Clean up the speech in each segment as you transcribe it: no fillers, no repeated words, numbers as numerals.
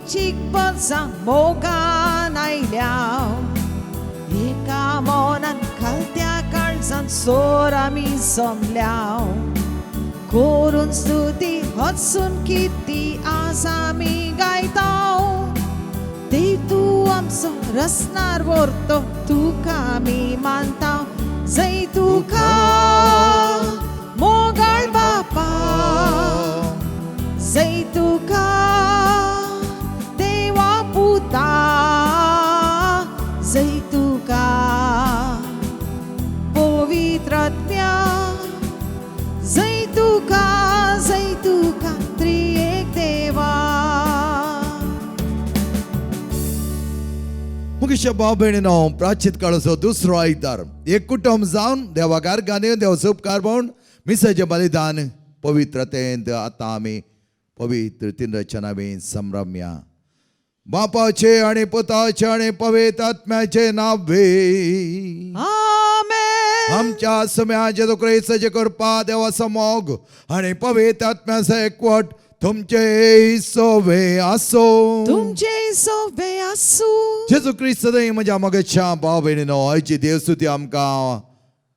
चिकपचा मोगान आयल्या एका मौनान खालत्या काळजान सोर आमी सोमल्या करून स्तुती हसून किती आज आमी गायताव देव तूं आमचो रसनार व्हरतो तुका आमी मानताव जय तुका मोगाळ बापा जय तुका देवा पुता जय तुका पवित्रात्म्या जय तुका त्रिएक देवा. मुखेश भाव भयणीनो प्राचित काळाचो दुसरो आयतार एक कुटुंब जावन देवाकार गाणे देवाचो उपकार पावून मिसाचें बलिदान पवित्रतेंत आतां आमी पवित्र तीन रचनांनी संभ्रम्या. बापाचे आनी पुताचे आनी पवित्र आत्म्याचे नावे आमेन. आमच्या सम्या जेजू ख्रिस्ताचे कृपा देवाचो मोग आनी पवित्र आत्म्याचो एकवट तुमचे सोबे आसो. तुमचे सोबे आसू. जेजू ख्रिस्त म्हज्या मोगाच्या भाव भयणीनो आयची देवस्तुती आमकां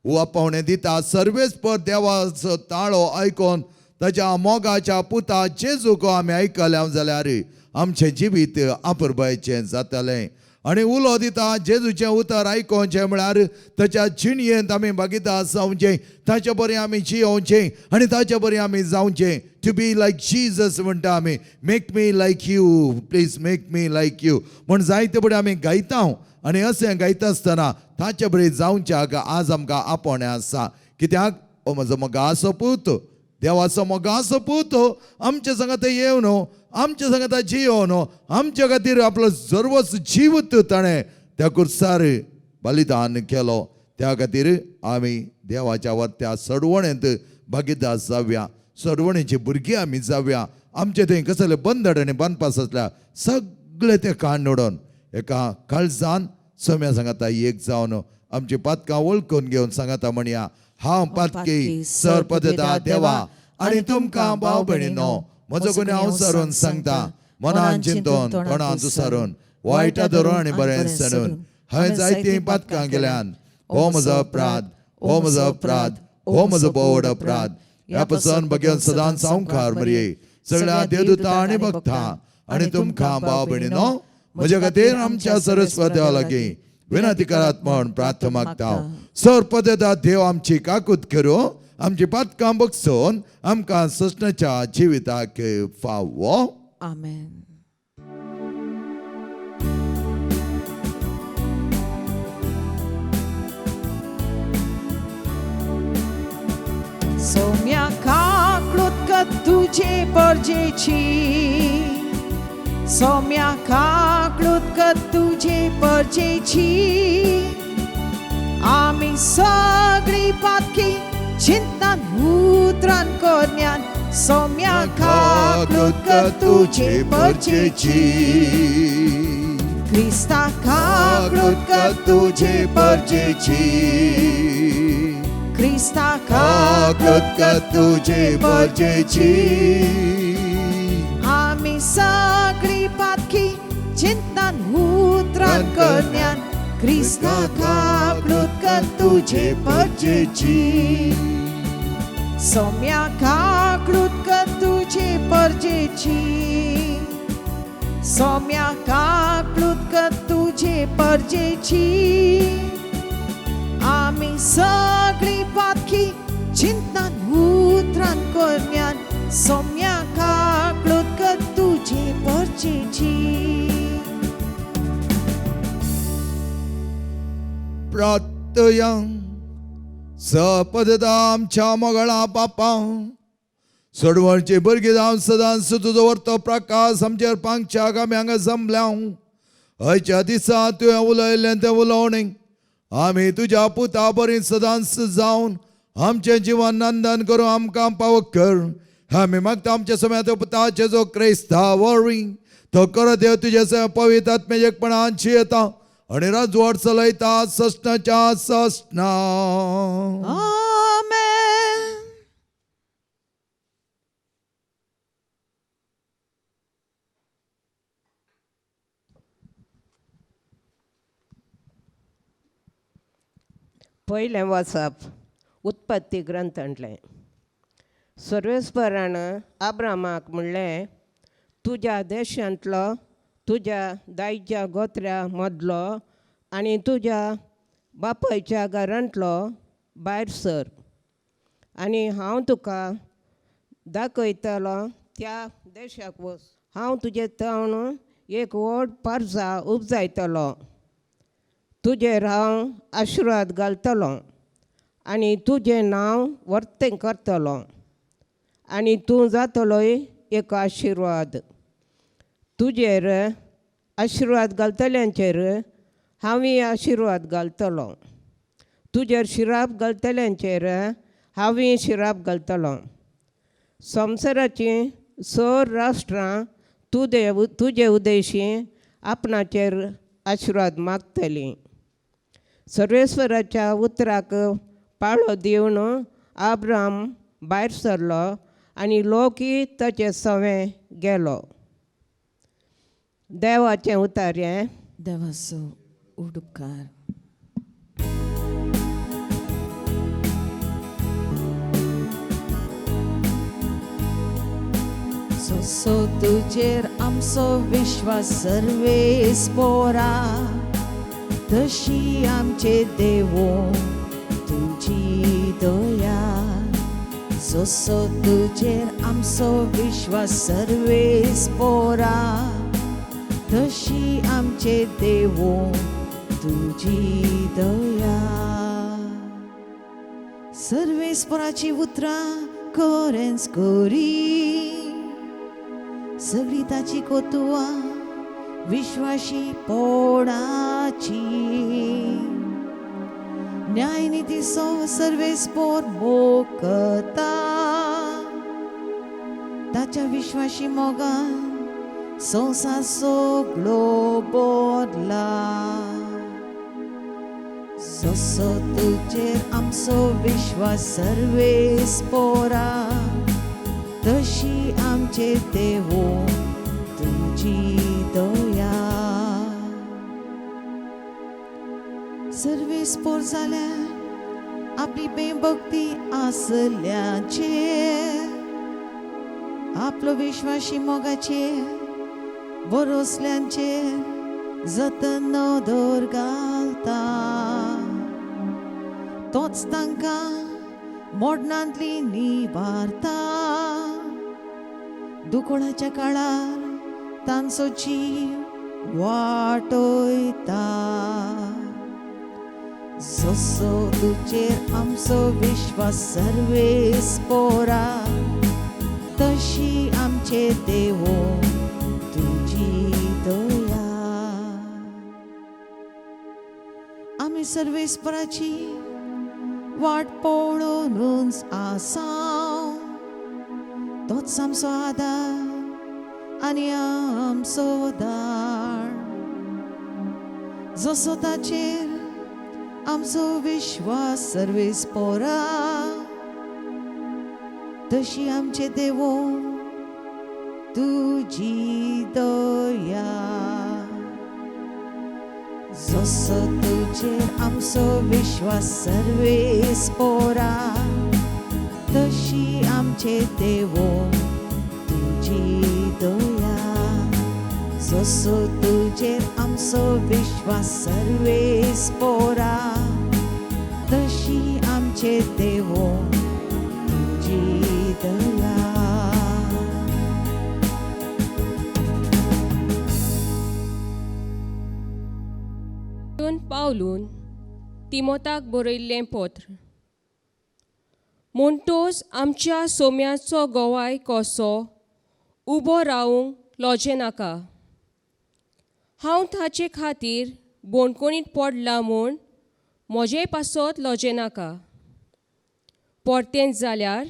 वापावणें दिता. सर्वेस्पर देवाचो ताळो आयकोन ताच्या मोगाच्या पुता जेजूक आमी आयकल्या जाल्यार आमचें जिवीत अपुरबायेचें जातलें. आनी उलो दिता जेजूचें उतर आयकोवचें म्हळ्यार ताच्या जिणयेंत आमी भागीदार जावचें ताचे बरें आमी जियोवचें आनी ताचे बरें आमी जावचें. टू बी लायक जीजस म्हणटा आमी make me like you please make me like you म्हण जायते बरें आमी गायता. आनी अशें गायता आसतना ताचे बरें जावच्याक आज आमकां आपोवणें आसा. कित्याक हो म्हजो मोगाचो पूत देवाचो मोगाचो पूत आमचे सांगात येवन आमच्या सांगात जियोन आमच्या खातीर आपलो सर्वच जीवत ताणें त्या कुर्सार बलिदान केलो. त्या खातीर आमी देवाच्या वर्त्या सडवणेंत भागीदार जावया. सडवणेची भुरगीं आमी जावया. आमचे थंय कसले बंदड आनी बनपास आसल्या सगळे ते काण ओडोन एका काळजान सम्या सांगाता एक जावन आमची पातकां वळखून घेवन सांगाता म्हणया हांव पातकी सरपदता देवा आनी तुमकां भाव भयणीनो म्हजो गुन्यांव हांव सरून सांगता मनान चिंतून तोंडान दुसरून वायटा धरून आनी बरें सणून हांवें जायतीं पातकां गेल्यान हो म्हजो अपराध हो म्हजो अपराध हो म्हजो बोड अपराध ह्या पासून बगेन सदांच संवकार मरये सगळ्या देवदूतां आनी भक्तां आनी तुमकां भाव भयणीनो म्हजे खातीर आमच्या सरस्वती देवा लागीं विनंती करात म्हण प्रार्थना मागता. सरपदता देव आमची काकूत करूं आमची पातकां बगसून आमकां ससण्याच्या जिविताक फावो. आमेन. सोम्या काकूत तुझे परजेची सोम्या काकूत तुझे परजेची आमी सगळी पातकी चिंतन उतरान कोन्यान सोम्या काकूत तुझे परजेची क्रिस्ता काकूत तुझे परजेची क्रिस्ता काकूत तुझे परजेची आमी सगळी पातकी चिंतन उतरान कोन्यान क्रिस्ता काकूत तुझे परजेची सोम्या काकूत तुझे परजेची सोम्या काकूत तुझे परजेची आमी सगळी पातकी चिंतन उतरान कोन्यान सोम्या काकूत तुझे परजेची. प्रार्थया सपदता आमच्या मोगाळा बापा सडवळची भुरगीं जावन सदांच तुजो व्हरतो प्रकाश आमचेर पांगच्याक आमी हांगा जमल्या. हयच्या दिसा तुवें उलयलें तें उलोवणें आमी तुज्या पुता बरीं सदांच जावन आमचें जिवन नंदन करूं आमकां पावो कर. आमी मागता आमच्या समेत पुताचे जो क्रिस्ता वरी तो कर देव तुजे पवित्र आत्म्याचे एकपणान जियेता आणि राजवाड चलयता ससनाच्या ससना. आमेन. पयलें वचप उत्पत्ती ग्रंथांतलें. सर्वेस्परान अब्रामाक म्हणलें, तुज्या देशांतलो, तुज्या दायच्या गोत्र्या मदलो आनी तुज्या बापायच्या घरांतलो भायर सर, आनी हांव तुका दाखयतलो त्या देशाक वच. हांव तुजे तवण एक व्हड पारजा उपजायतलो, तुजेर हांव आशिर्वाद घालतलो आनी तुजें नांव वर्तें करतलो आनी तूं जातलोय एक आशिर्वाद. तुजेर आशिर्वाद घालतल्यांचेर हांवूय आशिर्वाद घालतलो, तुजेर शिराप घालतल्यांचेर हांवूय शिराप घालतलो. संवसाराचीं 6 राष्ट्रां तुजे उदेशी आपणाचेर आशिर्वाद मागतलीं. सर्वेस्वराच्या उतराक पाळो दिवन अब्राम भायर सरलो आनी लोकूय ताचे सवें गेलो. देवाचें उतार्यें. देवाचो उडुपकार. जसो तुजेर आमचो विश्वास सर्वेस्परा, तशी आमचे देवो तुजी दया. जसो तुजेर आमचो विश्वास सर्वेस्परा, तशी आमचे देवो तुजी दया. सर्वेस्पराची उतरां खरेंच खरी, सगळी ताची कोतुआ विश्वासी पोडाची. न्यायनिती सर्वेस्पोर मोकता, ताच्या विश्वासी मोगान संवसार सगळो बोदला. जसो तुजेर आमचो विश्वास सर्वेस्पोरा, तशी आमचे देवो तुजी दया. सर्वेस्पोर जाल्यार आपली बेभक्ती आसल्याचेर, आपलो विश्वासी मोगाचेर भरोसल्यांचेर जतन नदर घालता. तोच तांकां मोडणांतली निवारता. दुकोळाच्या काळार तांचो जीव वाटयता. जसो तुजेर आमचो विश्वास सर्वेस्परा, तशी आमचे देवो तुजी दया. आमी सर्वेस्पराची वाट पळोवनूच आसां. तोच आमचो आदार आनी आमचो दार. जसो ताचेर आमचो विश्वास सर्वेस्परा, तशी आमचे देवो तुजी दया. जसो तुजेर आमचो विश्वास सर्वेस्परा, तशी आमचे देवो तुजी दया. जसो तुजेर आमचो विश्वास सर्वेस्परा, तशी आमचे देवो तुजी दया. पावलून तिमोथाक बरयल्लें पत्र. म्हणटोच आमच्या सोम्याचो गोवाय कसो उबो रावूंक लोजे नाका. हांव ताचे खातीर बोणकोणीत पडला म्हूण म्हजे पासत लोजे नाका. परतेंच जाल्यार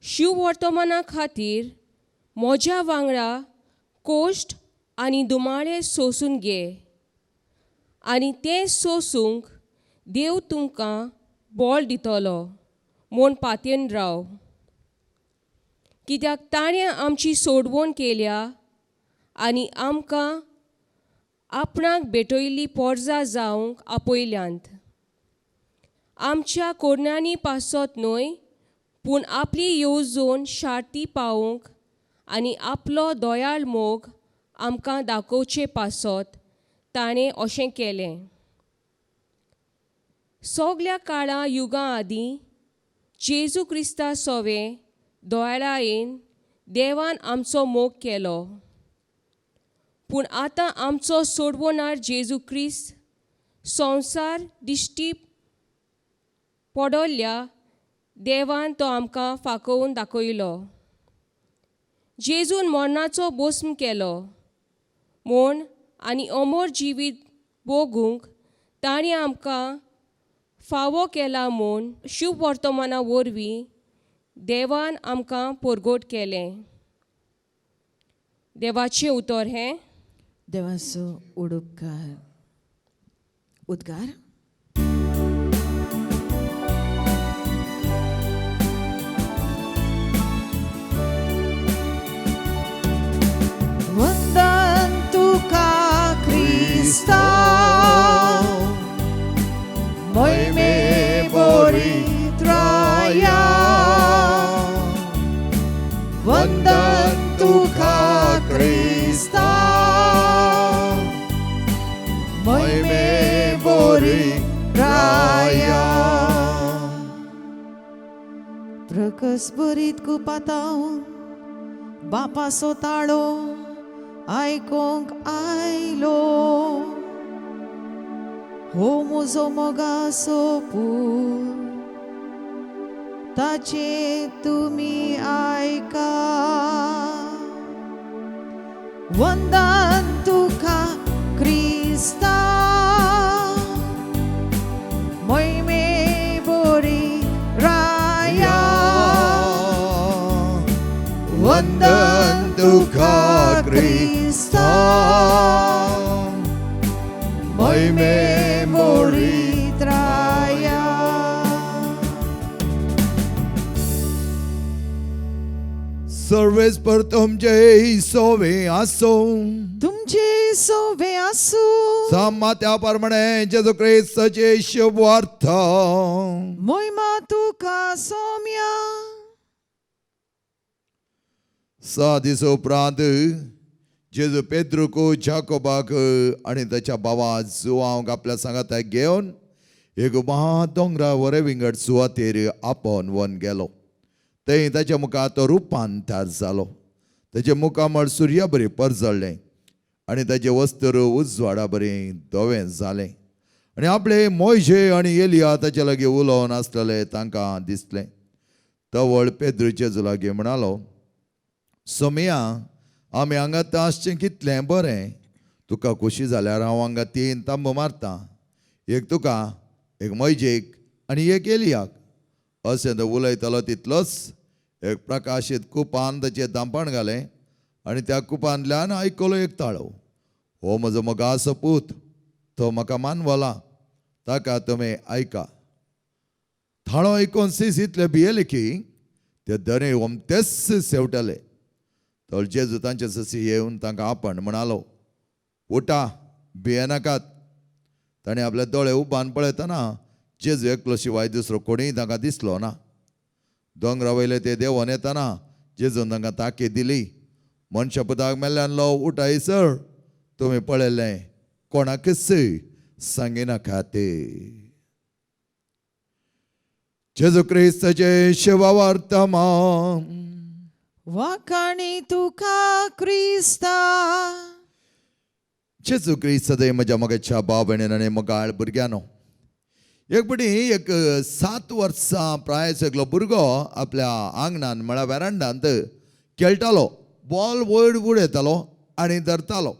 शिव वर्तमाना खातीर म्हज्या वांगडा कोश्ट आनी दुमाळे सोंसून घे, आनी तें सोंसूंक देव तुमकां बळ दितलो म्हूण पातयेन राव. कित्याक ताणें आमची सोडवण केल्या आनी आमकां आपणाक भेटयल्ली पोरजां जावंक आपयल्यांत. आमच्या कोडण्यांनी पासत न्हय, पूण आपली येवजण शार्ती पावूंक आनी आपलो दोयाळ मोग आमकां दाखोवचे पासत ताणें अशें केलें. सगल्या काळा युगां आदीं जेजू क्रिस्ता सोवे दोयाळायेन देवान आमचो मोग केलो. पूण आतां आमचो सोडवणार जेजू क्रिस्त संवसार दिश्टी पडोल्ल्या देवान तो आमकां फाकोवन दाखयलो. जेजून मरणाचो भस्म केलो म्हूण आनी अमर जिवीत भोगूंक ताणें आमकां फावो केला म्हूण शुभ वर्तमाना वरवीं देवान आमकां परगोट केलें. देवाचें उतर हें. देवाचो उडोपकार. उद्गार. वंदन तुका क्रिस्ता, मोहिमे बोरित्राया. वंदन तुका क्रिस्ता, मोहिमे बोरित्राया. प्रकस बरीत कुपाताव बापा सोताळो आयकोंक आयलो. हो म्हजो मोगाचो पूत, ताचे तुमी आयका. वंदन तुका क्रिस्ता, मोहिमे बोरी राया. वंदन तुका क्रिस्ता, मोहिमे बोरित्राया. सर्वेस पर तुमचे सोवे आसो. तुमचे सोवे आसू. सामा त्या प्रमाणे जेजू क्रिस्ताचे शुभार्थ. मोहिमा तुका सौम्या. 6 दीस उपरांत जेजू पेद्रूक, जाकोबाक आणि त्याच्या भावा जुआंक आपल्या सांगात घेवन एक महादोंगरा वरे विंगड सुवातेर आपोवन वन गेलो. थंय ताच्या मुखार रुपांतर जालो. ताचे मुखामळ सुर्या बरें परजळ्ळें आनी ताचे वस्त्र उजवाडा बरें धवें जालें. आनी आपले मोयशे आनी एलिया ताचे लागीं उलोवन आसलेले तांकां दिसलें. तवळ पेद्रू जेजू लागीं म्हणालो, सोमया, आमी हांगा आसचें कितलें बरें. तुका खुशी जाल्यार हांव हांगा 3 तांबो मारतां, एक तुका, एक मोयजेक आनी एक एलियाक. अशें तो उलयतालो तितलोच एक प्रकाशीत कुपान ताचें दांपण घालें आनी त्या कुपांतल्यान आयकलो एक ताळो. हो म्हजो मोगाचो पूत, तो म्हाका मानवला, ताका तुमी आयका. थाळो आयकून सीस इतले भियेले की ते दरे ओमतेच सेवटले. तर जेजू तांचे ससी येवन तांकां आपण म्हणालो, उठा, भियेनाकात. ताणें आपले दोळे उबान पळयतना जेजू एकलो शिवाय दुसरो कोणीय तांकां दिसलो ना. दोंगरा वयले ते देंवोन येतना जेजून तांकां तांकीद दिली, मनशा पुताक मेल्ल्यान लो उठायसर तुमी पळयलें, कोणाकच सांगिनाकात. जेजू क्रिस्ताचे शुभवर्तमान. वाकाणी तुका क्रिस्ता. जेजू क्रिस्त म्हज्या मोगाच्या भाव भयणीन आनी मोगाळ भुरग्यानो, एक बडी एक 7 वर्सां प्रायाचो एकलो भुरगो आपल्या आंगणान म्हळ्यार वेरांडांत खेळटालो. बॉल वयर उडयतालो आनी धरतालो.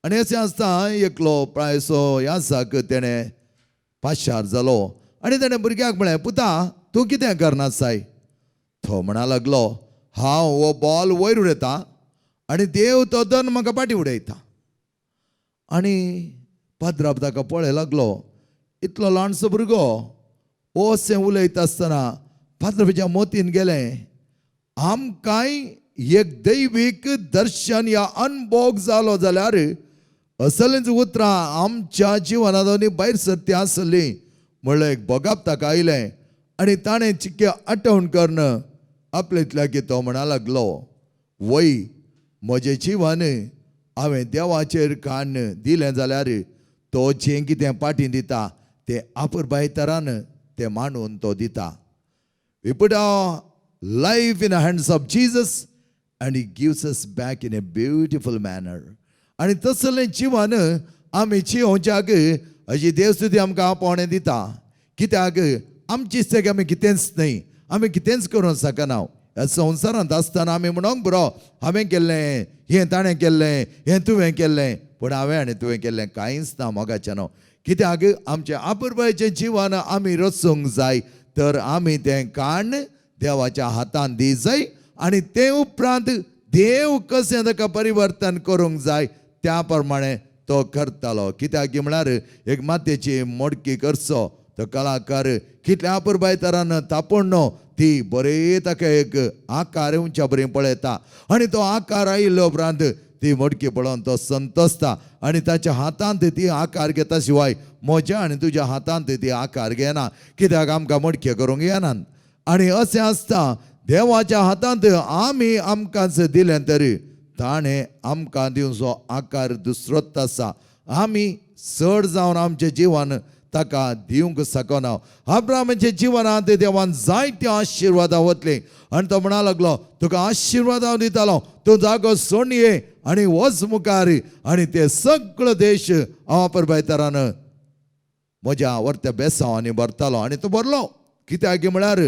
आनी अशें आसता एकलो प्रायसो यासाक तेणें पाशार जालो आनी तेणें भुरग्याक म्हळें, पुता तूं कितें करना साय. तो म्हणा लागलो, हांव हो बॉल वयर उडयतां आनी देव तो धन म्हाका पाटी उडयता. आनी पाद्राप ताका पळय लागलो, इतलो ल्हानसो भुरगो अशें उलयता आसतना पाद्रापाच्या मोतीन गेलें, आमकांय एक दैवीक दर्शन या अनुभव जालो जाल्यार असलींच उतरां आमच्या जिवनांत भायर सरती आसली म्हणलं एक बोगाप ताका आयलें आनी ताणें चिक्के आठवण करणं आपल्यातल्या की तो म्हणा लागलो, वय म्हजें जिवन हांवें देवाचेर काण दिलें जाल्यार तो जें कितें पाटी दिता तें आपुरबाय तरान तें मांडून तो दिता. We put our life in the hands of Jesus and He gives us back in a beautiful manner. आणि तसलें जिवन आमी जियोवच्याक अशी देवस्तुती आमकां आपोवणें दिता. कित्याक आमची इस्तेक आमी कितेंच न्हय, आमी कितेंच करूं शकना. ह्या संवसारांत आसतना आमी म्हणोंक बरो हांवें केल्लें, हें ताणें केल्लें, हें तुवें केल्लें, पूण हांवें आनी तुवें केल्लें कांयच ना मोगाचें न्हू. कित्याक आमचें आपुरबायेचें जिवन आमी रचूंक जाय तर आमी तें काण देवाच्या हातान दी जाय आनी ते उपरांत देव कशें ताका परिवर्तन करूंक जाय त्या प्रमाणे तो करतालो. कित्याक म्हळ्यार एक मातयेची मडकी करचो तो कलाकार कितल्या आपुरबाय तरान तापोवन ती बरे ताका एक आकार उंच्या बरें पळयता आनी तो आकार आयिल्लो उपरांत ती मडकी पळोवन तो संतोसता आनी ताच्या हातांत ती आकार घेता शिवाय म्हज्या आनी तुज्या हातांत ती आकार घेना. कित्याक आमकां मडके करूंक येनात. आनी अशें आसता देवाच्या हातांत आमी आमकांच दिलें तरी ताणें आमकां दिवचो आकार दुसरोच आसा. आमी चड जावन आमचें जिवन ताका दिवंक शकना. अब्रामाच्या जिवनांत देवान जायत्यो आशिर्वादां वतलीं आनी तो म्हणा लागलो तुका आशिर्वाद हांव दितालो, तूं जागो सोडून ये आनी वच मुखार आनी ते सगळो देश हांव आपुरबाय तरान म्हज्या व्हरत्या बेसांवांनी भरतालो. आनी तो भरलो. कित्याक म्हळ्यार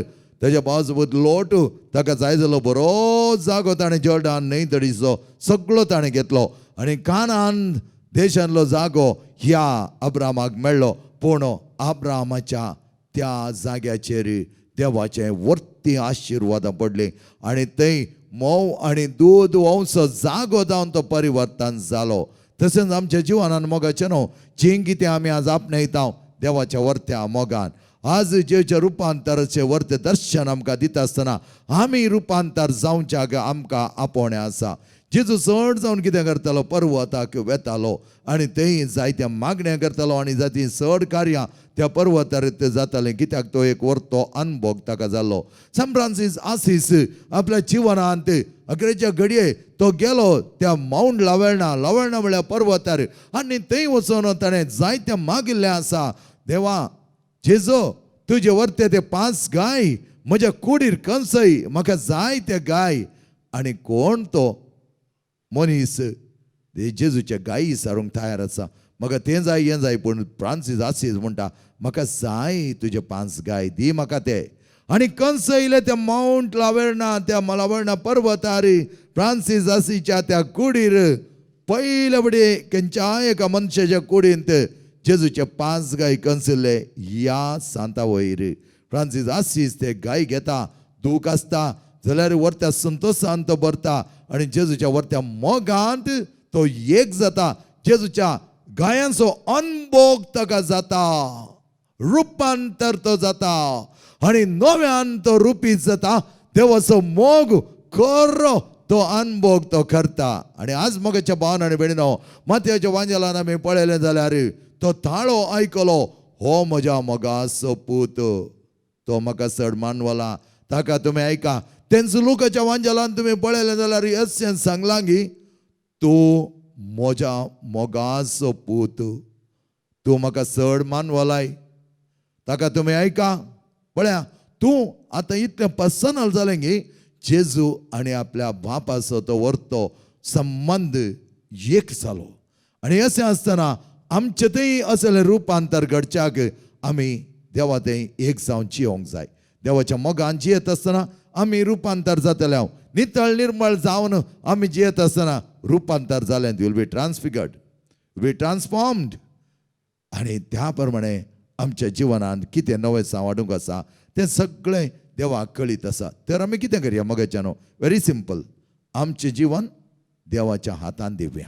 ताच्या बाजूबद लोट ताका जाय जालो बरो जागो ताणें जॉर्डान न्हंयतडीचो सगळो ताणें घेतलो आनी कानान देशांतलो जागो ह्या अब्रामाक मेळ्ळो. पूण अब्रामाच्या त्या जाग्याचेर देवाचें वर्ती आशिर्वादां पडलीं आनी थंय मोव आनी दूद व्होंवसो जागो जावन तो परिवर्तन जालो. तशेंच आमच्या जिवनान मोगाचें न्हू, जें कितें आमी आज आपणयता देवाच्या वर्त्या मोगान आज जेच्या रुपांतराचें वर्त दर्शन आमकां दिता आसतना आमी रुपांतर जावच्याक आमकां आपोवणें आसा. जेजू चड जावन कितें करतालो, पर्वताक वेतालो आनी थंय जायत्या मागण्या करतालो आनी जाती चड कार्यां त्या पर्वतार जातालें. कित्याक तो एक वर्तो अनुभव ताका जाल्लो. सान फ्रांसीस आसीस आपल्या जिवनांत अकरेच्या घडये तो गेलो त्या माउंट लावेर्ना म्हळ्यार पर्वतार आनी थंय वचून ताणें जायत्या मागिल्लें आसा. देवा जेजो तुजे वर्ते ते 5 गाय म्हज्या कुडीर कंसय, म्हाका जाय ते गाय. आनी कोण तो मनीस जेजूच्या गायी सारूंक तयार आसा. म्हाका तें जाय हें जाय, पूण फ्रांसीस आसीस म्हणटा म्हाका जाय तुजे 5 गाय दी म्हाका ते. आनी कंस येयले त्या माउंट लावेर्ना त्या लावेर्ना पर्वतार फ्रांसीस आसीच्या त्या कुडीर पयले बडे खंयच्याय एका मनशाच्या कुडींत जेजूचे 5 गाय कंसले. या सांता वयर फ्रांसीस आसीस ते गाय घेता, दूख आसता जाल्यार वर्त्या संतोशान तो भरता आनी जेजूच्या वर्त्या मोगांत तो एक जाता. जेजूच्या गायांचो अनुभव ताका जाता, रुपांतर तो जाता आनी नव्यान तो रुपीत जाता. देवाचो मोग खरो तो अनुभव तो करता. आनी आज मोगाच्या भावान आनी भयणीनो मातयेच्या वांजेलान आमी पळयलें जाल्यार तो ताळो आयकलो, हो म्हज्या मोगाचो पूत, तो म्हाका चड मानवला, ताका तुमी ऐका. तेंच लुकाच्या वांजेलान तुमी पळयलें जाल्यार अशें सांगलां की तूं म्हज्या मोगाचो पूत, तूं म्हाका चड मानवलाय, ताका तुमी ऐका. पळया तूं आतां इतलें पर्सनल जालें की जेजू आनी आपल्या बापाचो तो वर्तो संबंध एक जालो. आनी अशें आसतना आमचें थंय असलें रुपांतर घडच्याक आमी देवा थंय एक जावन जियोंक जाय. देवाच्या मोगान जियेत आसतना आमी रुपांतर जातले. नितळ निर्मळ जावन आमी जियेत आसतना रुपांतर जालें. Will be transfigured, be transformed. आनी त्या प्रमाणे आमच्या जिवनांत कितें नवें सांवाडूंक आसा तें सगळें देवाक कळीत आसा. तर आमी कितें करया मोगाच्यानो? Very simple. आमचें जिवन देवाच्या हातान दिवया.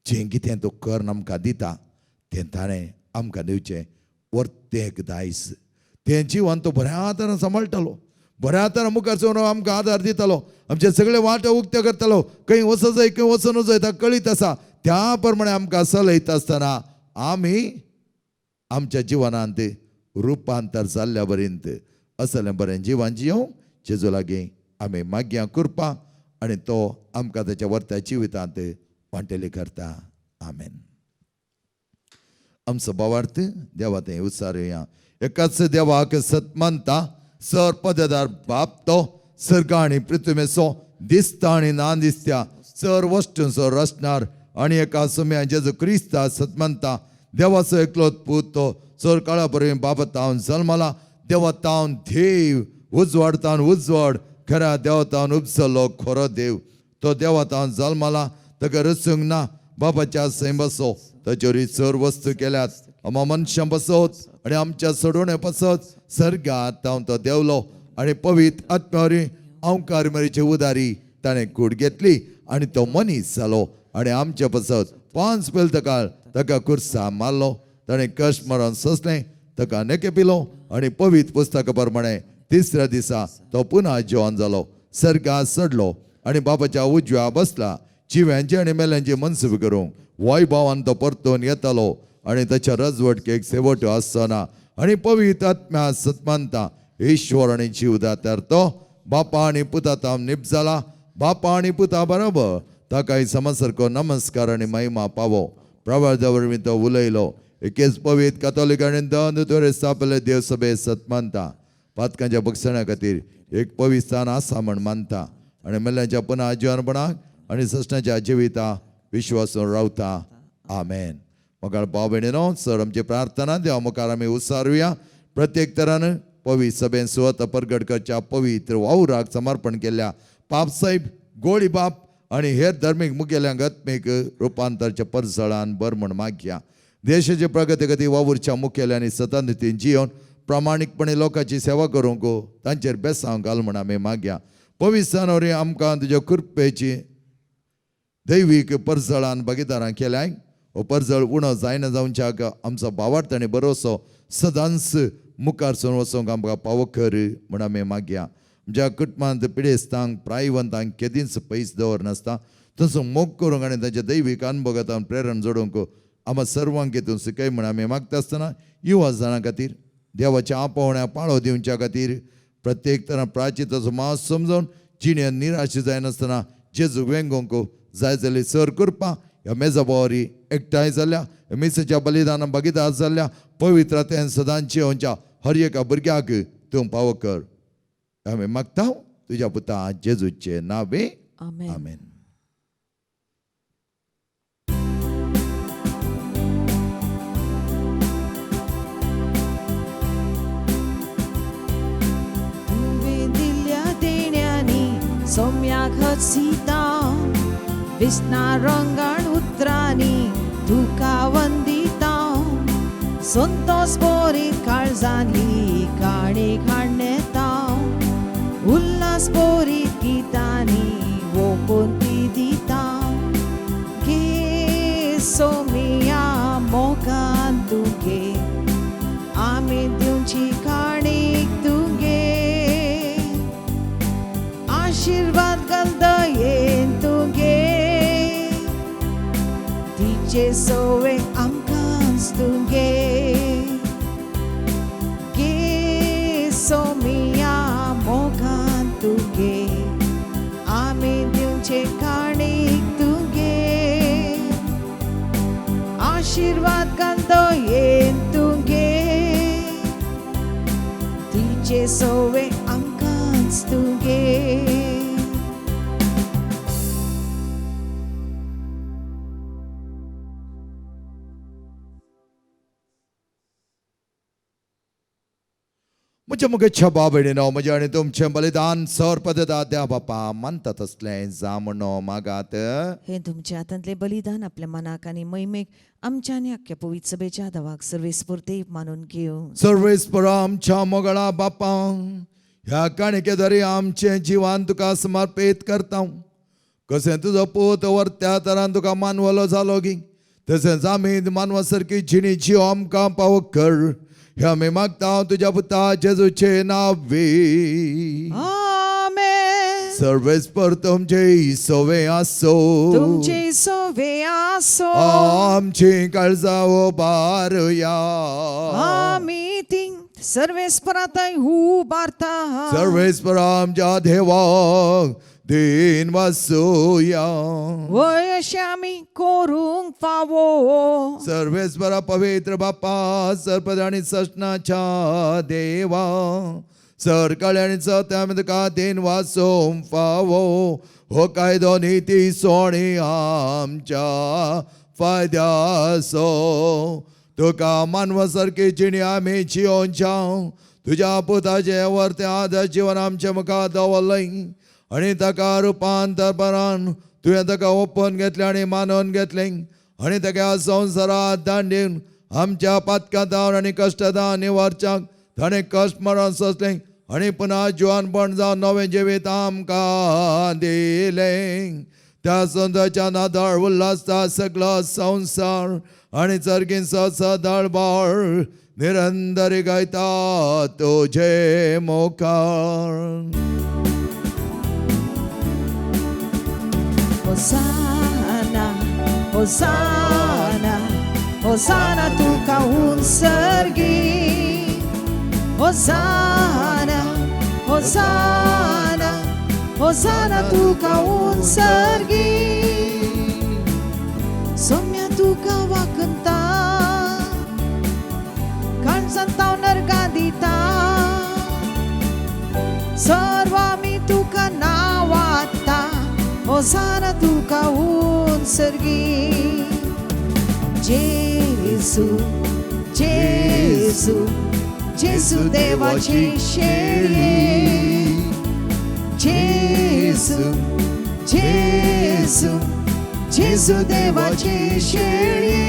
जें कितें तो कर्ण आमकां दिता तें ताणें आमकां दिवचें. वर्तेक दायज तें जिवन तो बऱ्या तरेन सांबाळटालो, बऱ्या तरेन मुखार चोरून आमकां आदार दितालो, आमचे सगळे वाटे उक्ते करतालो. खंय वचूं जाय खंय वचूं नजो ताका कळीत आसा. त्या प्रमाणे आमकां चलयता आसतना आमी आमच्या जिवनांत रुपांतर जाल्ल्या पर्यंत असलें बरें जिवन जियों जेजू लागीं आमी मागया कृपा आनी तो आमकां ताच्या वर्त्या जिवितांत वांटेली करता. आमेन. आमचो भावार्थ देवा थंय उसारुया. एकाच देवाक सत मानता, सर पददार बाप तो सर्ग आनी पृथ्वीचो दिसता आनी ना दिसत्या सर वस्तूंचो रचणार आनी एका सुम्या जेजू क्रिस्ता सत मानता, देवाचो एकलोच पूत तो सर काळा पर्यंत बाबा तावन जल्मला, देवा तावन देव उजवाडतावन उजवाड खऱ्या देवतावन उपसलो खरो देव. तो देवा तावन जल्मला, ताका रचूंक ना, बाबाच्या सैम बसो ताचेर चर वस्तू केल्यात, आमा मनशां बसत आनी आमच्या सोडवणे पसत सर्गात तावन तो देवलो आनी पवित्र आत्म्यावरी अवकार मेरेची उदारी ताणें कूड घेतली आनी तो मनीस जालो आनी आमच्या पसत 5 पेल तकाळ ताका कुर्सा मारलो. ताणें कश्ट मरण सोंसलें, ताका नेके पिलो आनी पवित्र पुस्तका प्रमाणे तिसऱ्या दिसा तो पुन्हा जिवन जालो, सर्गात चडलो आनी बाबाच्या उजव्या बसला. जिव्यांची आनी मेल्यांची मनसुबी करूंक वैभवान तो परतून येतालो आनी ताच्या रजवटकेक शेवट आसना आनी पवित्र आत्म्या सतमानता ईश्वर आनी जीवदात्यार तो बापा आनी पुता तावन निप जाला. बापा आनी पुता बरोबर ताकाय समसारको नमस्कार आनी महिमा पावो. प्रवादा वरवीं तो उलयलो. एकेच पवित्र कातोलीक आनी दोन दोतोरे स्थापले देव सभे सतमानता. पातकांच्या भक्षणा खातीर एक पवित्र स्थान आसा म्हण मानता आनी मेल्यांच्या पुन्हा जिवनपणाक आनी सश्णाच्या जिविता विश्वासून रावता. आमेन. मोगाळ भाव भयणीनो, सर आमची प्रार्थना देवा मुखार आमी उसारुया. प्रत्येक तरान पवित्र सभेन स्वता परगट करच्या पवित्र वावराक समर्पण केल्ल्या पापसाहेब गोळी बाप आनी हेर धर्मीक मुखेल्यांक आत्मीक रुपांतरच्या परसळान बर म्हण मागया. देशाचे प्रगती खातीर वावुरच्या मुखेल्यांनी सतनतीन जियोन प्रामाणीकपणे लोकांची सेवा करूंक तांचेर बेसांव घाल म्हण आमी मागया. पवित्र स्थानावरी आमकां तुज्या कृपेची दैवीक परसळान भागीदारां केल्याय. हो परजळ उणो जायना जावच्याक आमचो भावार्थ आनी बरोसो सदांच मुखारसून वचूंक आमकां पावो कर म्हण आमी मागया. ज्या कुटुंबांत पिडेस्तांक प्रायवंतांक केदींच पयस दवर नासता तसो मोग करूंक आनी तांच्या दैवीक अनुभवांत प्रेरण जोडूंक आमी सर्वांक हेतून शिकय म्हण आमी मागता आसतना युवा जाणां खातीर देवाच्या आपोवण्या पाळो दिवच्या खातीर प्रत्येक तरां प्राचिताचो मास समजून जिणेंत निराश जायनासतना जेजूक वेंगोवंक जाय जाल्यार सर कृपा ह्या मेजबावरी एकठांय जाल्ल्या मिसेच्या बलिदानां भागीदार जाल्ल्या पवित्रतेन सदांची जेवच्या हर एका भुरग्याक तूं पावो कर. आमी मागता तुज्या पुता जेजूचे नांवे. आमेन. आमेन. तुवें दिल्ल्या देण्यांनी सोम्याक हसिता, विस्ना रंगाण उतरांनी तुका वंदिता. संतोष बोरी काळजांनी काणी हाडनेता, उल्हास बोरी गितांनी ओपून ती दिता. घे सोमिया मोगान तुगे, आमी दिवची काणीक तुगे. आशीर्वाद घाल दयेन तुगे, तिचे सोवे आमकांच तुगे. गे सोमिया मोगान तुगे, आमी दिवचे काणीक तुगे. आशीर्वाद घाल दयेन तुगे, तिचे सोवे आमकांच तुगे. म्हज्या मुखेच्या भाव भयणीनो, म्हजें आनी तुमचें बलिदान सर पदता द्या बापा मानता तसलें जा म्हणो मागात. हे तुमच्या हातांतले बलिदान आपल्या मनाक आनी मैमेक आमच्या आनी आख्या पवित्र सभेच्या दावाक सर्वेस्पुर्ती मानून घेवं. सर्वेस्पर आमच्या मोगळा बापा, ह्या काणिकेद्वारे आमचें जिवन तुका समर्पीत करता. कशें तुजो पूत वर्त्या तरान तुका मानवलो जालो गी, तशेंच आमी मानवा सारकी जिणी जियो आमकां पावो कर. हे आमी मागता तुज्या पुता जेजूचे नांवे. आमेन. सर्वेस्पर तुमचे सोवे आसो, तुमचे सोवे आसो. आमची काळजा ओबारुया. आमी थिंग सर्वेस्पराताय उबारता सर्वेस्पर आमच्या देवाक दिन वासूया. वय अशें आमी करूंक फावो. सर्वेस्परा पवित्र बाप्पा सर्पद आणि सष्णाच्या देवा सरकाळी आणि सत्या आमी तुका दिन वासूंक फावो. हो कायदो नीती सोणी आमच्या फायद्याचो. तुका मानवा सारकी जिणी आमी जियोंच्या तुज्या पुताचे वर्ते आदर जीवन आमच्या मुखार दवरलें आणि ताका रुपांतरपणान तुवें ताका ओपून घेतलें आणि मानून घेतलें आणि ताका संवसारांत धाडून आमच्या पातकांतावन आणि कश्टांत निवारच्याक ताणें कश्ट मरण सोंसलें आणि पुन्हा जिवनपण जावन नवें जिवीत आमकां दिलें. त्या संताच्या नादाळ उल्हासता सगळो संसार आणि सर्गीन सदाळ बाळ निरंतरी गायता तुझे मुखार. Hosanna, Hosanna, Hosanna tuka unsargi. Hosanna, Hosanna, Hosanna tuka unsargi. Somya tuka wakanta, kansantau nargadita. Sarva mi tuka nawata. Hosanna tuka unsargi. Jesu, Jesu, Jesu देवाची शेळी. Jesu, Jesu, Jesu देवाची शेळी.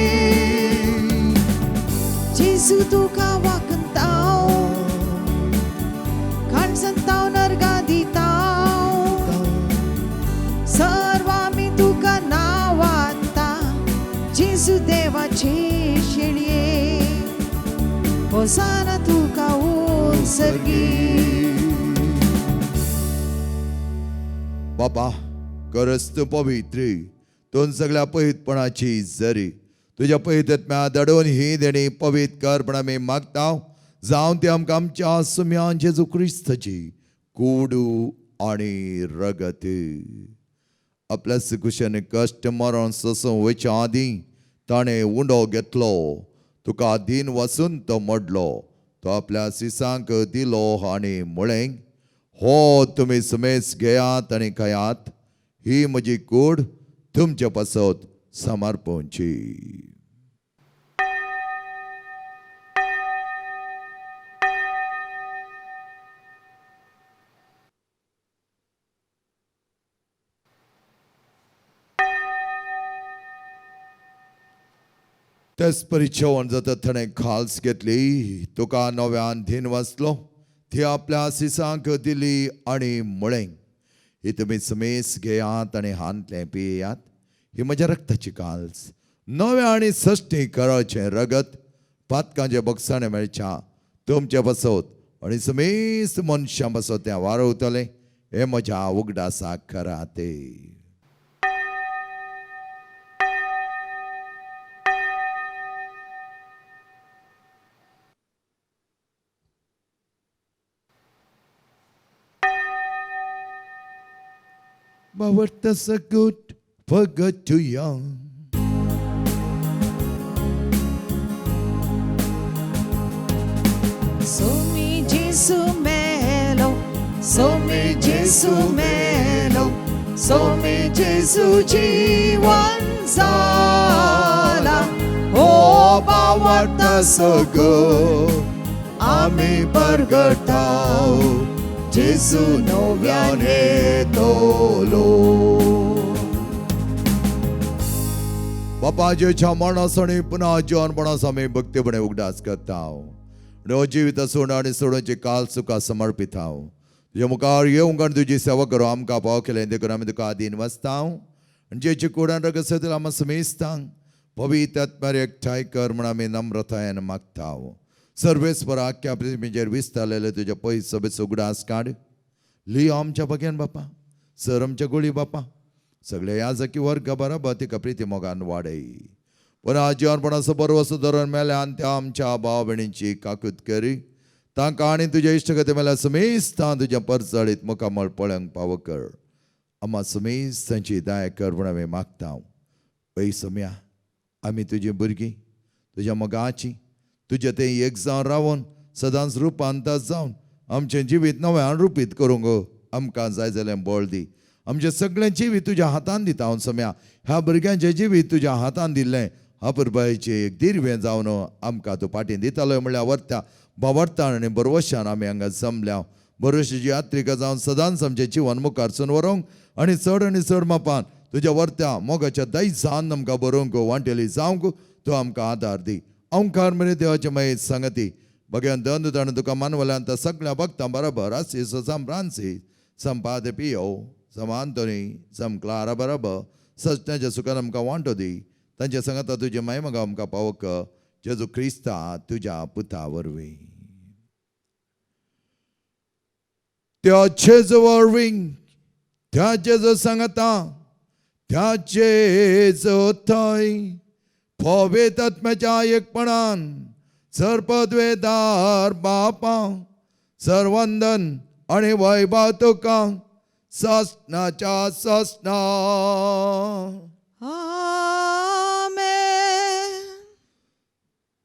Jesu tuka wakantau, kansantau nargaditau. सर्वा मी तुका नावाता. जेजू देवाचे शेळये. होसाना तुका उंसर्गी. बाबा करस तू पवित्र दोन सगळ्या पवित्रपणाची जरी तुझ्या पवित्रत्म्या दडोवन ही देणी पवित्र कर पण आमी मागता जावं ती आमकां आमच्या सुम्यान जेजू क्रिस्ताची कूडू आणि रगत. आपल्या कुशेन कश्ट मरण सोसून वयच्या आदीं ताणें उंडो घेतलो. तुका दिन वचून तो मोडलो. तो आपल्या सिसांक दिलो आनी म्हळें हो तुमी सुमेस घेयात आनी खायात. ही म्हजी कूड तुमचे पासत समर्पणची. तेच परिचवण जाता ताणें खाल्स घेतली. तुका नव्यान दिन वाचलो. ती आपल्या सिसांक दिली आनी म्हळें ही तुमी समेस घेयात आनी हांतलें पियेयात. ही म्हज्या रक्ताची काल्स नवें आनी सश्टी कराचें रगत पातकांचे बक्षाणें मेळच्या तुमचे बसत आनी समेस मनशां बसत तें वारवतलें. हे म्हज्या उगडासाक खरा ते. But what does a good for good to young? So mi Jesu melo, so mi Jesu melo, so mi Jesu जीवन झाला. Oh, but what does a good? आम्ही परगटाव जेजू नव्याने तोलो. बापाजेच्या मरणास आणि पुन्हा जीवनपणास आम्ही भक्तीपणे उगडास करताव. नो जिवीत सोडून आणि सोडूनचे काल सुका समर्पित हांव. तुझ्या मुखार येवंक आनी तुजी सेवा करूं आमकां पाव केलें देखून आमी तुका आदीन वाचताव. आनी जेची कुडान रगत आमी समेस्तांक पवित्र आत्म्यार एकठांय कर म्हण आमी नम्रतायेन मागताव. सर्वेस्परा आख्या पृथ्वीचेर विस्तारलेले तुझ्या पयस सभेचो उगडास काड. लियो आमच्या बग्यान बापा. सर आमच्या गोळी बापा. सगळे याजकी वर्ग बरोबर तिका प्रिती मोगान वाडय. पुन्हा जीवनपणाचो बरो वस्तू धरून मेल्यान त्या आमच्या भाव भयणींची काकूत करी. तांकां आनी तुज्या इश्टगते मेला समेस्तां तुज्या परचळीत मुखामळ पळोवंक पाव कर. आम्हा समेस्तांची दया कर म्हूण आमी मागता. पळय सम्या, आमी तुजीं भुरगीं, तुज्या मोगाचीं, तुजें तें एक जावन रावून सदांच रुपांतर जावन आमचें जिवीत नव्यान रुपीत करूंक आमकां जाय जाल्यार बळ दी. आमचें सगळें जिवीत तुज्या हातान दिता हांव सम्या. ह्या भुरग्यांचें जिवीत तुज्या हातान दिल्लें अपुरबायेचें एक दिर्वें जावन आमकां तूं फाटीं दितालो म्हणल्यार वर्त्या बावरतान आनी बरवशान आमी हांगा जमल्या. बरोशीची यात्रिका जावन सदांच आमचें जिवन मुखारसून व्हरूंक आनी चड मापान तुज्या वर्त्या मोगाच्या दैजान आमकां बरोवंक वांटेली जावंक तूं आमकां आदार दी. ओंकार मेरे देवाचे मयेत संगती भगवान दंद ताणें तुका मानवल्यांत सगळ्या भक्तां बरोबर आसीस सम फ्रांसीस सम पादे पियो सम आंतोनी सम क्लारा बरोबर सजण्याच्या सुखान आमकां वांटो दी. तांच्या सांगाता तुजे महिमा आमकां पावक जेजू क्रिस्ता तुज्या पुता वरवीं. त्या जेजू वरवीं त्या जेजू सांगता त्या जेजू थंय पवित आत्म्याच्या एकपणान सर्पद्वेदार बापा सर्वंदन आनी वैभव तुका ससनाच्या ससना. आमेन.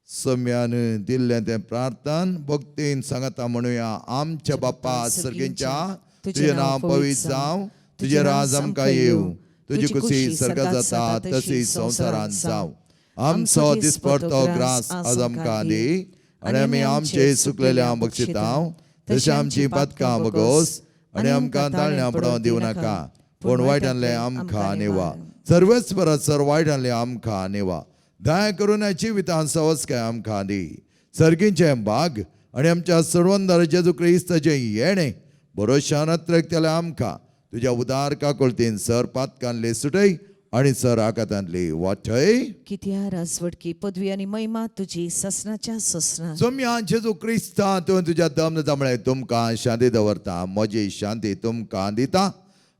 सम्यान दिल्लें तें प्रार्थन भक्तीन सांगता म्हणुया. आमच्या बाप्पा सर्गींच्या तुजें नांव पवित्र जावं, तुजें राज आमकां येवं, तुजी कुशी सर्गात जाता तशी संवसारांत जावं. आमचो दिसपडतो ग्रास आज आमकां दी आनी आमी आमचे सुकलेल्या बक्षितांव तशी आमची पातकां बगोस आनी आमकां ताळण्या पडोवंक दिवं नाका, पूण वायटांतले आमकां निवा. सर्वेच परसर वायटांतले आमकां निवा. दया करून जिवितांत सवस्काय आमकां दी. सर्गींचें भाग आनी आमच्या सर्वंदर जेजू क्रिस्ताचें येणें बरोशान अत्रक्तले आमकां तुज्या उदार काकुळतीन सर पातकांतले सुटय आनी सर आकातांतली वाटय. कित्या राजवडकी पदवी आनी महिमा तुजी ससनाच्या ससना. सम्या जेजू क्रिस्ता तूं तुज्या दमन जांबळे तुमकां शांती दवरता. म्हजी शांती तुमकां दिता.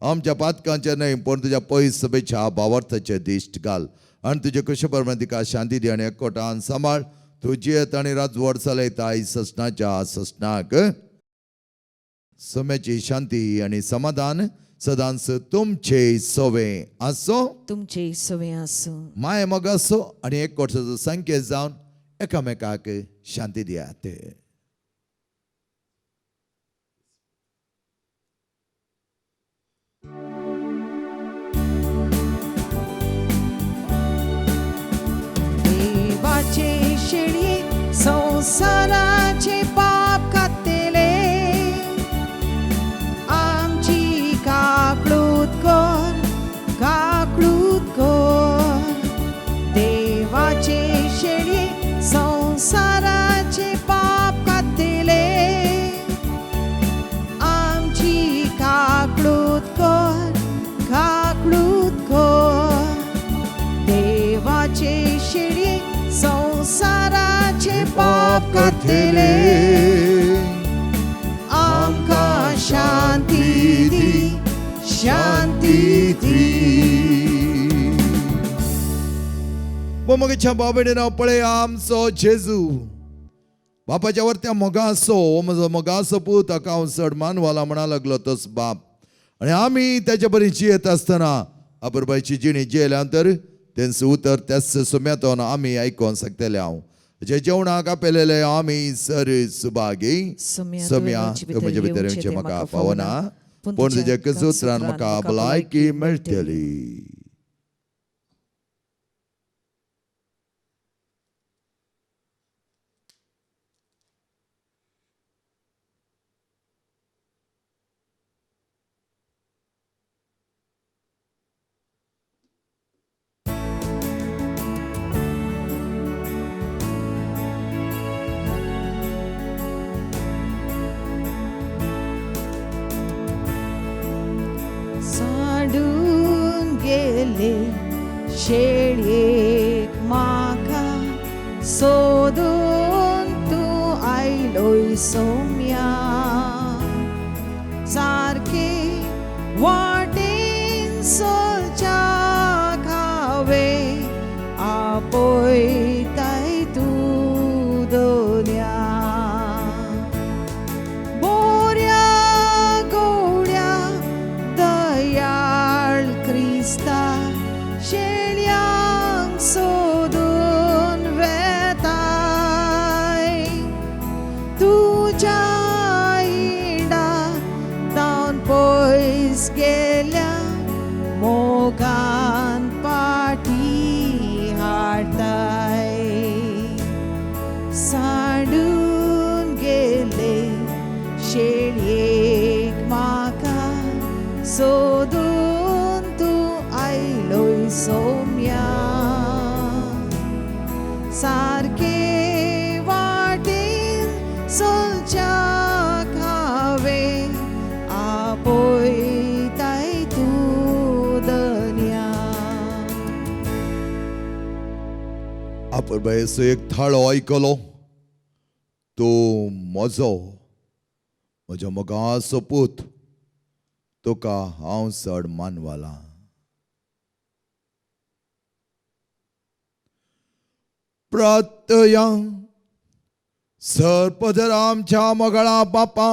आमच्या पातकांचे न्हय पूण तुज्या पयस सभेच्या भावार्थाचे दिश्ट घाल आनी तुजे कशे परमेन तिका शांती दी आनी एकवटान सांबाळ. तुजी येत आनी राजवड चलयता आयज ससनाच्या ससनाक. सम्याची शांती आनी समाधान सदांच तुमचे सवे आसो. तुमचे सवे आसो. माय मोग आसो आनी एकवटाचो संकेत जावन एकामेकाक शांती दियात. देवाचे शेळये संसाराचे पाप खातेले आमची काकळूत कर देवाचे शेळये संसाराचे पाप खातेले आमची काकळूत कर देवाचे शेळये संसाराचे पाप खातेले आमकां शांती दी मोगाच्या बाबेन हांव पळय आमचो जेजू बापाच्या वरत्या मोगासो म्हजो मोगासो पूत हाका हांव चड मानवाला म्हणा लागलो तोच बाप. आनी आमी तेच्या बरी जियेत आसतना अपुरबायची जिणी जियेल्या तर तेंच उतर त्याच सुम्यातोन आमी आयकोन सकतले. हांव जे जेवणाक आपेलेले आमी सर सुभागी. सम्या तूं म्हजे भितर येवचें म्हाका पावना, पूण तुज्या कसूत्रान म्हाका भलायकी मेळटली. सांडून गेले शेळयेक म्हाका सोदून तूं आयलोय सोम्या. सारके वाटेन सोलच्याक हांवें आपयताय तूं दोल्या. पयस गेल्या मोगान पाठी हाडताय सांडून गेले शेळयेक म्हाका सोदून तूं आयलोय सोम्या सारके वाटेन चलच्याक हांवें आपयताय तूं दर्या आपण बायसो एक थाळो ऐकलो तो म्हज्या मोगाचो पूत तुका हांव चड मानवाला प्रार्थया सरपदर आमच्या मोगाळा बापा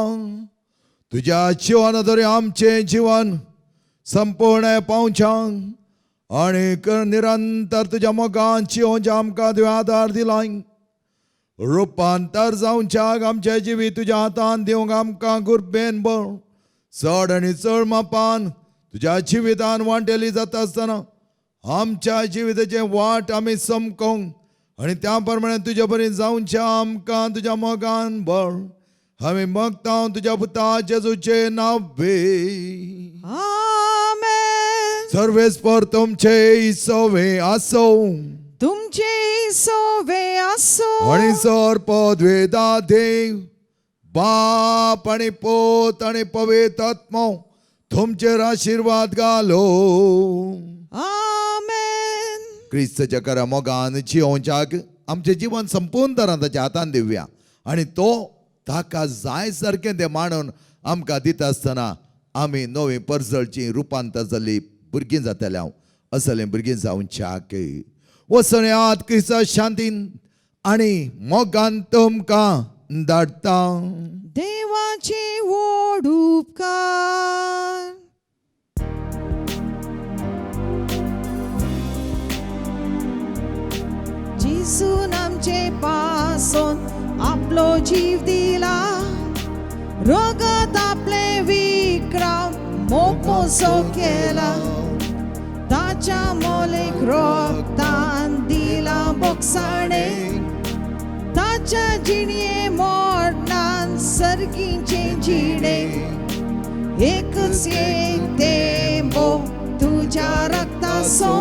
तुझ्या जिवनाद्वारे आमचे जीवन संपूर्ण पावच्यां आणि निरंतर तुझ्या मोगान जिवोवचे आमकां तुवें आदार दिलाय रुपांतर जावच्याक आमचे जिवी तुज्या हातान दिवंक आमकां गुरबेन बळ चड आनी चड मापान तुज्या जिवितान वांटेली जाता आसतना आमच्या जिविताचे वाट आमी समकोंक आनी त्या प्रमाणे तुज्या बरी जावचें आमकां तुज्या मोगान बळ आमी मागता तुज्या पुता जेजूचे नांवे आमेन सर्वेस्पर तुमचे सवे आसो तुमचे सोवे आसो आणि सरपद देव बाप आणि पोत आणि पवित्र आत्मा तुमचेर आशीर्वाद घालो आमेन क्रिस्ताच्या करा मोगान जिवोवच्याक आमचें जीवन संपूर्ण तरां ताच्या हातान दिवया आणि तो ताका जाय सारकें तें मांडून आमकां दिता आसतना आमी नवी परजळची रुपांतर जाल्ली भुरगीं जातल्या असलें भुरगीं जावच्याक वसण्यात क्रिस्ता शांतीन आणि मोगान तुमकां धाडटा देवाचे व्हड उपकार जिसून आमचे पासून आपलो जीव दिला रगत आपले विक्रम मोकोसो केला ताच्या मोलेक रोगतान दिला बोगसाणे ताच्या जिणये मोडनान सर्गीचे जिणे एकच एक तेंबो तुज्या रक्तासो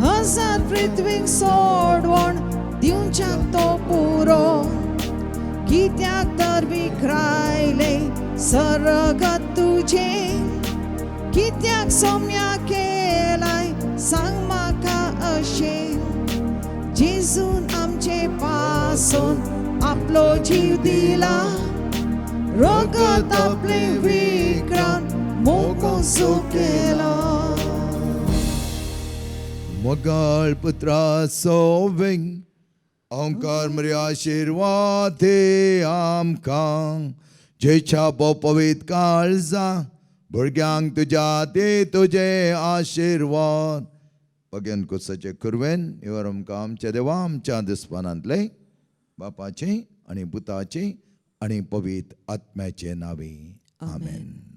हजार पृथ्वीक सोडवण दिवच्याक तो पुरो कित्याक तर विखरायले सरगत तुजे कित्याक सोम्या केलाय सांग म्हाका अशें जेजून आमचे पासून आपलो जीव दिला रगत आपले विक्रांत मोगोसो केला मोगाळ पुत्रा सोवें ओंकार मरे आशीर्वाद दे आमकां जेच्या पवित्र काळजा भुरग्यांक तुज्या ते तुजे आशीर्वाद भगवान कुसाचे कुरवेन इवर आमकां आमच्या देवा आमच्या दिसपानांतले बापाचे आणि पुताचे आणि पवित्र आत्म्याचे नावे आमेन.